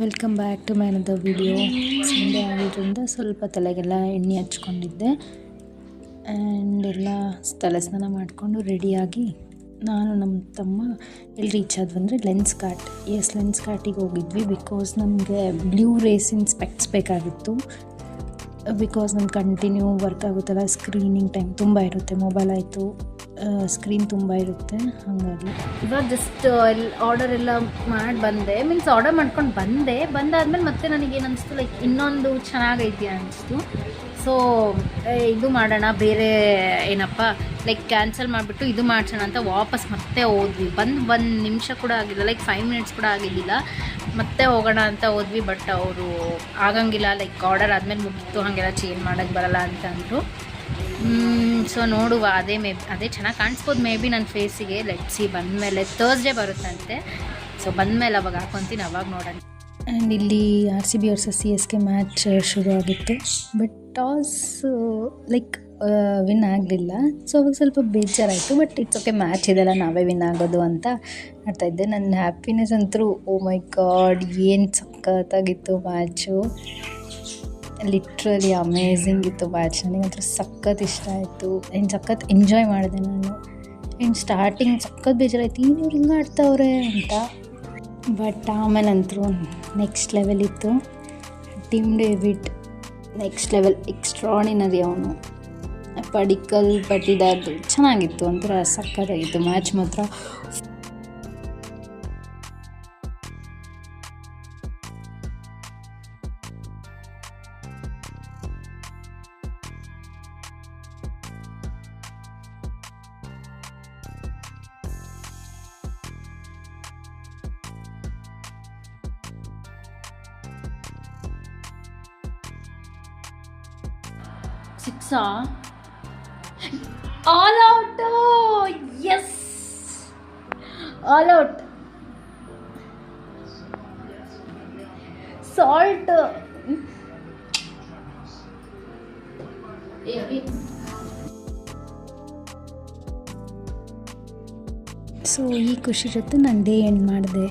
Welcome back to my another video. Sunday ಆಗಿದ್ದರಿಂದ ಸ್ವಲ್ಪ ತಲೆಗೆಲ್ಲ ಎಣ್ಣೆ ಹಚ್ಕೊಂಡಿದ್ದೆ ಆ್ಯಂಡ್ ಎಲ್ಲ ತಲೆ ಸ್ನಾನ ಮಾಡಿಕೊಂಡು ರೆಡಿಯಾಗಿ ನಾನು ನಮ್ಮ ತಮ್ಮ ಎಲ್ಲಿ ರೀಚ್ ಆದ್ವಿ ಅಂದರೆ ಲೆನ್ಸ್ ಕಾರ್ಟಿಗೆ ಹೋಗಿದ್ವಿ. ಬಿಕಾಸ್ ನಮಗೆ ಬ್ಲೂ ರೇಸಿನ ಸ್ಪೆಕ್ಟ್ಸ್ ಬೇಕಾಗಿತ್ತು. ಬಿಕಾಸ್ ನಾನು ಕಂಟಿನ್ಯೂ ವರ್ಕ್ ಆಗುತ್ತಲ್ಲ, ಸ್ಕ್ರೀನಿಂಗ್ ಟೈಮ್ ತುಂಬ ಇರುತ್ತೆ, ಮೊಬೈಲ್ ಆಯಿತು ಸ್ಕ್ರೀನ್ ತುಂಬ ಇರುತ್ತೆ. ಹಾಗಾಗಿ ಇವಾಗ ಜಸ್ಟ್ ಆರ್ಡರ್ ಎಲ್ಲ ಮಾಡಿ ಬಂದೆ, ಮೀನ್ಸ್ ಆರ್ಡರ್ ಮಾಡ್ಕೊಂಡು ಬಂದಾದ್ಮೇಲೆ ಮತ್ತೆ ನನಗೇನು ಅನಿಸ್ತು, ಲೈಕ್ ಇನ್ನೊಂದು ಚೆನ್ನಾಗೈತಿ ಅನಿಸ್ತು. ಸೊ ಇದು ಮಾಡೋಣ, ಬೇರೆ ಏನಪ್ಪ ಲೈಕ್ ಕ್ಯಾನ್ಸಲ್ ಮಾಡಿಬಿಟ್ಟು ಇದು ಮಾಡ್ಸೋಣ ಅಂತ ವಾಪಸ್ ಮತ್ತೆ ಹೋದ್ವಿ. ಒಂದು ನಿಮಿಷ ಕೂಡ ಆಗಿಲ್ಲ, ಲೈಕ್ 5 ಮಿನಿಟ್ಸ್ ಕೂಡ ಆಗಿದ್ದಿಲ್ಲ. ಮತ್ತೆ ಹೋಗೋಣ ಅಂತ ಹೋದ್ವಿ. ಬಟ್ ಅವರು ಆಗಂಗಿಲ್ಲ, ಲೈಕ್ ಆರ್ಡರ್ ಆದಮೇಲೆ ಮುಗೀತು, ಹಾಗೆಲ್ಲ ಚೇಂಜ್ ಮಾಡೋಕ್ಕೆ ಬರಲ್ಲ ಅಂತ ಅಂದರು. ಸೊ ನೋಡುವ, ಅದೇ ಚೆನ್ನಾಗಿ ಕಾಣಿಸ್ಬೋದು ಮೇ ಬಿ ನನ್ನ ಫೇಸಿಗೆ. ಲೆಟ್ಸಿ ಬಂದಮೇಲೆ ಥರ್ಸ್ಡೇ ಬರುತ್ತಂತೆ. ಸೊ ಬಂದಮೇಲೆ ಅವಾಗ ಹಾಕೊತೀನಿ, ಅವಾಗ ನೋಡೋಣ. ಆ್ಯಂಡ್ ಇಲ್ಲಿ RCB ವರ್ಸಸ್ CSK ಮ್ಯಾಚ್ ಶುರು ಆಗಿತ್ತು. ಬಟ್ ಟಾಸ್ ಲೈಕ್ ವಿನ್ ಆಗಲಿಲ್ಲ. ಸೊ ಅವಾಗ ಸ್ವಲ್ಪ ಬೇಜಾರಾಯಿತು. ಬಟ್ ಇಟ್ಸ್ ಓಕೆ, ಮ್ಯಾಚ್ ಇದೆಲ್ಲ ನಾವೇ ವಿನ್ ಆಗೋದು ಅಂತ ಆಡ್ತಾಯಿದ್ದೆ. ನನ್ನ ಹ್ಯಾಪಿನೆಸ್ ಅಂತೂ ಓ ಮೈ ಗಾಡ್, ಏನು ಸಖತ್ತಾಗಿತ್ತು ಮ್ಯಾಚು. ಲಿಟ್ರಲಿ ಅಮೇಝಿಂಗ್ ಇತ್ತು ಮ್ಯಾಚ್. ನನಗಂತೂ ಸಖತ್ ಇಷ್ಟ ಆಯಿತು ಆ್ಯಂಡ್ ಸಖತ್ ಎಂಜಾಯ್ ಮಾಡಿದೆ ನಾನು. ಆ್ಯಂಡ್ ಸ್ಟಾರ್ಟಿಂಗ್ ಸಖತ್ ಬೇಜಾರಾಯಿತು, ಇವ್ರು ಹಿಂಗೆ ಆಡ್ತಾವ್ರೆ ಅಂತ. ಬಟ್ ಆಮೇಲಂತೂ ನೆಕ್ಸ್ಟ್ ಲೆವೆಲ್ ಇತ್ತು. Tim David next level, extraordinary. ಅವನು ಪಟ್ಟಿದಾರ್ದು ಚೆನ್ನಾಗಿತ್ತು, ಒಂಥರ ಸಖತ್ತಾಗಿತ್ತು ಮ್ಯಾಚ್ ಮಾತ್ರ. ಸಿಕ್ಸಾ, all out. Yes, all out. Salt. So ಈ ಖುಷಿ ಜೊತೆ ನಾನು ಡೇ ಎಂಡ್ ಮಾಡಿದೆ.